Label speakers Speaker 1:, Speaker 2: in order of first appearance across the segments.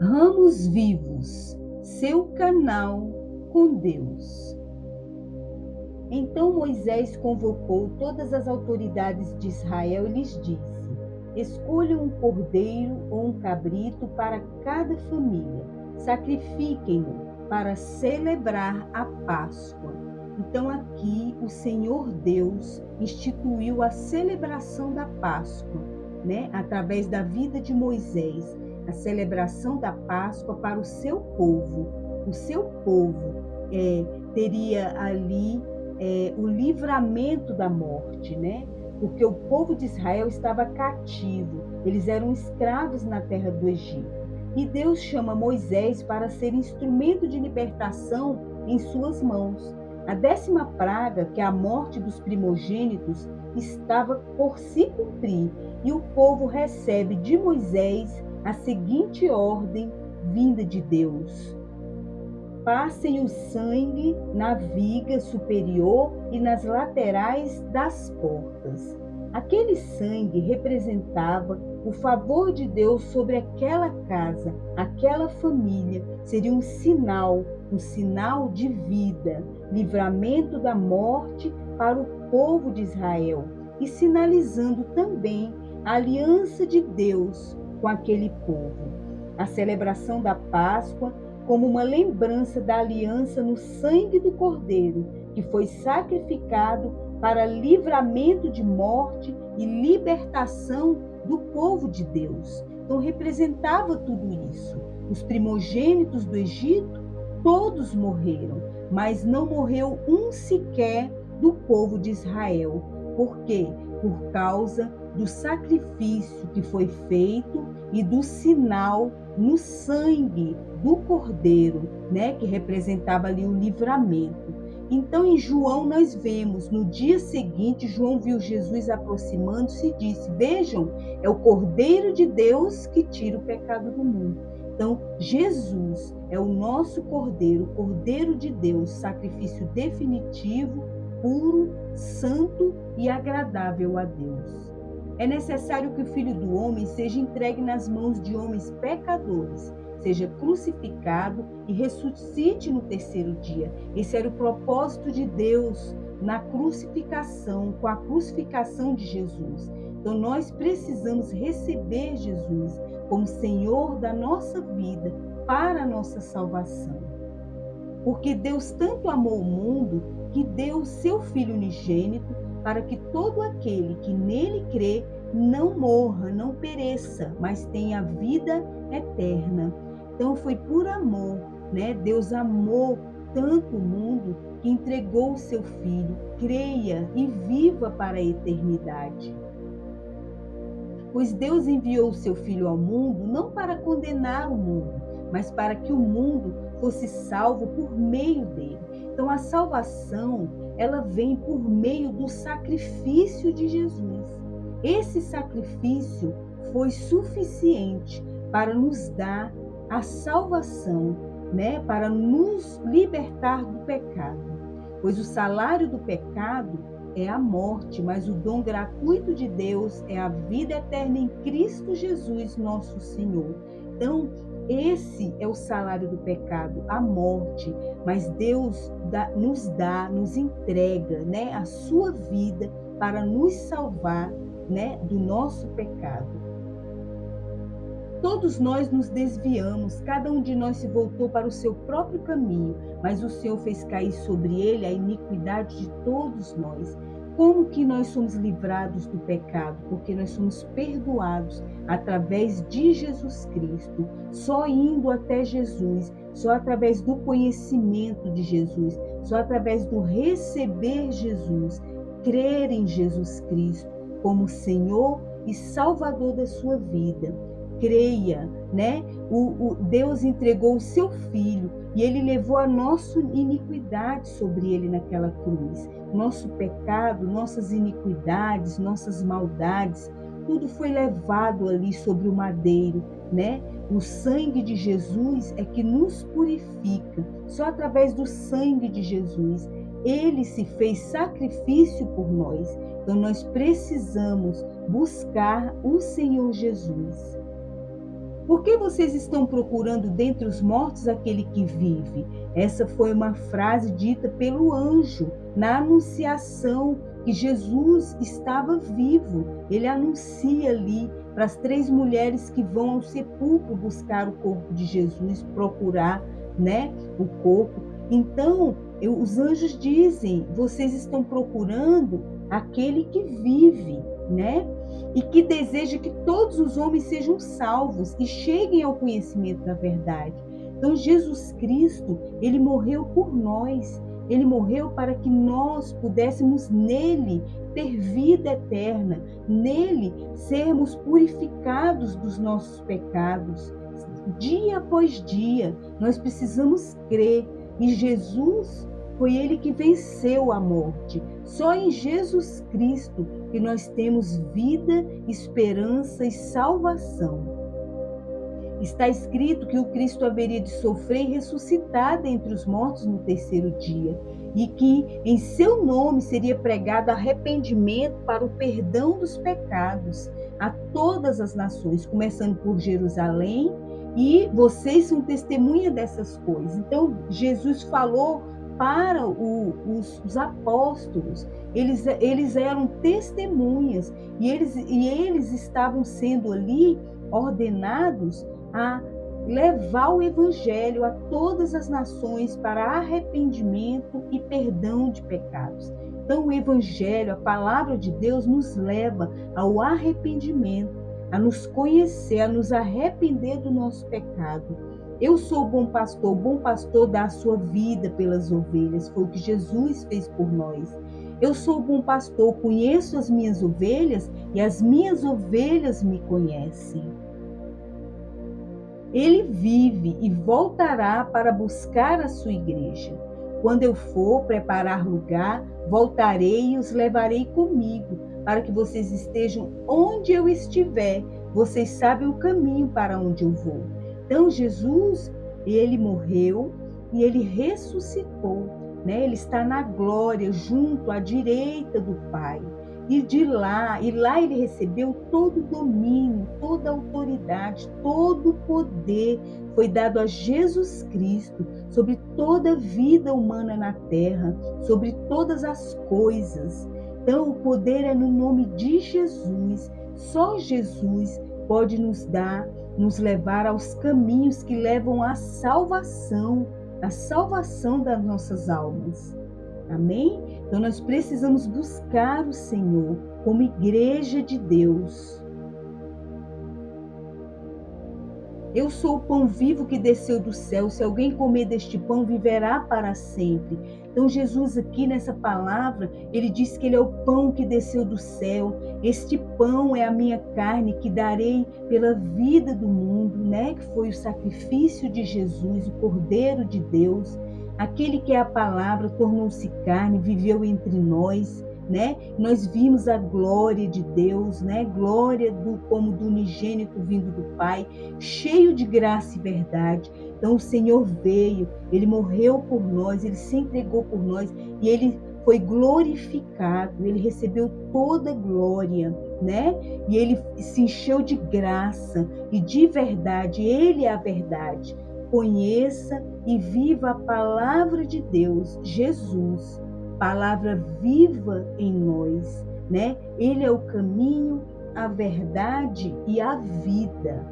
Speaker 1: Ramos Vivos, seu canal com Deus. Então Moisés convocou todas as autoridades de Israel e lhes disse: escolham um cordeiro ou um cabrito para cada família, sacrifiquem-no para celebrar a Páscoa. Então aqui o Senhor Deus instituiu a celebração da Páscoa, através da vida de Moisés, a celebração da Páscoa para o seu povo. O seu povo teria ali o livramento da morte, Porque o povo de Israel estava cativo, eles eram escravos na terra do Egito. E Deus chama Moisés para ser instrumento de libertação em suas mãos. A 10ª praga, que é a morte dos primogênitos, estava por se cumprir, e o povo recebe de Moisés a seguinte ordem vinda de Deus: passem o sangue na viga superior e nas laterais das portas. Aquele sangue representava o favor de Deus sobre aquela casa, aquela família. Seria um sinal de vida, livramento da morte para o povo de Israel e sinalizando também a aliança de Deus com aquele povo. A celebração da Páscoa como uma lembrança da aliança no sangue do Cordeiro, que foi sacrificado para livramento de morte e libertação do povo de Deus. Então representava tudo isso. Os primogênitos do Egito, todos morreram, mas não morreu um sequer do povo de Israel. Por quê? Por causa do sacrifício que foi feito e do sinal no sangue do Cordeiro, que representava ali o livramento. Então, em João, nós vemos, no dia seguinte, João viu Jesus aproximando-se e disse: vejam, é o Cordeiro de Deus que tira o pecado do mundo. Então, Jesus é o nosso Cordeiro, o Cordeiro de Deus, sacrifício definitivo, puro, santo e agradável a Deus. É necessário que o Filho do Homem seja entregue nas mãos de homens pecadores, seja crucificado e ressuscite no terceiro dia. Esse era o propósito de Deus na crucificação, com a crucificação de Jesus. Então nós precisamos receber Jesus como Senhor da nossa vida para a nossa salvação. Porque Deus tanto amou o mundo que deu o seu Filho unigênito para que todo aquele que nele crê não morra, não pereça, mas tenha vida eterna. Então foi por amor, Deus amou tanto o mundo que entregou o seu Filho. Creia e viva para a eternidade. Pois Deus enviou o seu Filho ao mundo não para condenar o mundo, mas para que o mundo fosse salvo por meio dele. Então a salvação, ela vem por meio do sacrifício de Jesus. Esse sacrifício foi suficiente para nos dar a salvação, para nos libertar do pecado. Pois o salário do pecado é a morte, mas o dom gratuito de Deus é a vida eterna em Cristo Jesus, nosso Senhor. Então, esse é o salário do pecado, a morte, mas Deus nos entrega, a sua vida para nos salvar, do nosso pecado. Todos nós nos desviamos, cada um de nós se voltou para o seu próprio caminho, mas o Senhor fez cair sobre ele a iniquidade de todos nós. Como que nós somos livrados do pecado? Porque nós somos perdoados através de Jesus Cristo, só indo até Jesus, só através do conhecimento de Jesus, só através do receber Jesus, crer em Jesus Cristo como Senhor e Salvador da sua vida. Creia, Deus entregou o seu Filho e ele levou a nossa iniquidade sobre ele naquela cruz. Nosso pecado, nossas iniquidades, nossas maldades, tudo foi levado ali sobre o madeiro, O sangue de Jesus é que nos purifica. Só através do sangue de Jesus, ele se fez sacrifício por nós. Então nós precisamos buscar o Senhor Jesus. Por que vocês estão procurando dentre os mortos aquele que vive? Essa foi uma frase dita pelo anjo na anunciação que Jesus estava vivo. Ele anuncia ali para as 3 mulheres que vão ao sepulcro buscar o corpo de Jesus, procurar, né, o corpo. Então, os anjos dizem: vocês estão procurando aquele que vive, né? E que deseja que todos os homens sejam salvos e cheguem ao conhecimento da verdade. Então, Jesus Cristo, ele morreu por nós. Ele morreu para que nós pudéssemos nele ter vida eterna, nele sermos purificados dos nossos pecados. Dia após dia, nós precisamos crer. E Jesus foi ele que venceu a morte. Só em Jesus Cristo que nós temos vida, esperança e salvação. Está escrito que o Cristo haveria de sofrer e ressuscitar dentre os mortos no 3º dia, e que em seu nome seria pregado arrependimento para o perdão dos pecados a todas as nações, começando por Jerusalém, e vocês são testemunha dessas coisas. Então, Jesus falou para os apóstolos, eles eram testemunhas, e eles estavam sendo ali ordenados a levar o evangelho a todas as nações para arrependimento e perdão de pecados. Então, o evangelho, a palavra de Deus, nos leva ao arrependimento, a nos conhecer, a nos arrepender do nosso pecado. Eu sou o bom pastor dá a sua vida pelas ovelhas, foi o que Jesus fez por nós. Eu sou o bom pastor, conheço as minhas ovelhas e as minhas ovelhas me conhecem. Ele vive e voltará para buscar a sua igreja. Quando eu for preparar lugar, voltarei e os levarei comigo, para que vocês estejam onde eu estiver. Vocês sabem o caminho para onde eu vou. Então, Jesus, ele morreu e ele ressuscitou, né? Ele está na glória, junto à direita do Pai. E lá ele recebeu todo o domínio, toda a autoridade, todo o poder foi dado a Jesus Cristo sobre toda a vida humana na terra, sobre todas as coisas. Então, o poder é no nome de Jesus. Só Jesus pode nos levar aos caminhos que levam à salvação das nossas almas. Amém? Então nós precisamos buscar o Senhor como igreja de Deus. Eu sou o pão vivo que desceu do céu. Se alguém comer deste pão, viverá para sempre. Então Jesus aqui nessa palavra, ele diz que ele é o pão que desceu do céu. Este pão é a minha carne que darei pela vida do mundo, né? Que foi o sacrifício de Jesus, o Cordeiro de Deus. Aquele que é a palavra tornou-se carne, viveu entre nós, né? Nós vimos a glória de Deus, né? Glória como do unigênito vindo do Pai, cheio de graça e verdade. Então o Senhor veio, ele morreu por nós, ele se entregou por nós e ele foi glorificado, ele recebeu toda glória, né? E ele se encheu de graça e de verdade, ele é a verdade. Conheça e viva a palavra de Deus, Jesus, palavra viva em nós, né? Ele é o caminho, a verdade e a vida.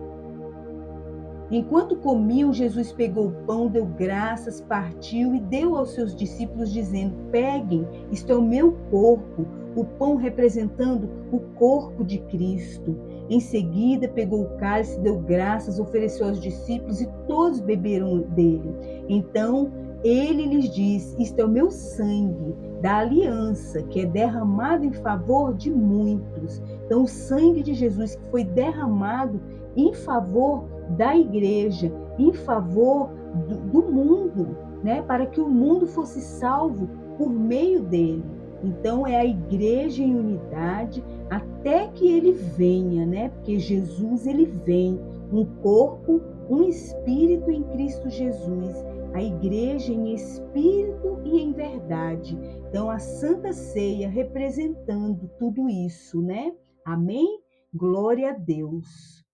Speaker 1: Enquanto comiam, Jesus pegou o pão, deu graças, partiu e deu aos seus discípulos, dizendo: peguem, isto é o meu corpo, o pão representando o corpo de Cristo. Em seguida, pegou o cálice, deu graças, ofereceu aos discípulos e todos beberam dele. Então, ele lhes disse: isto é o meu sangue da aliança, que é derramado em favor de muitos. Então, o sangue de Jesus que foi derramado em favor da igreja, em favor do mundo, né? Para que o mundo fosse salvo por meio dele. Então, é a igreja em unidade até que ele venha, né? Porque Jesus, ele vem, um corpo, um espírito em Cristo Jesus. A igreja em espírito e em verdade. Então, a Santa Ceia representando tudo isso, né? Amém? Glória a Deus.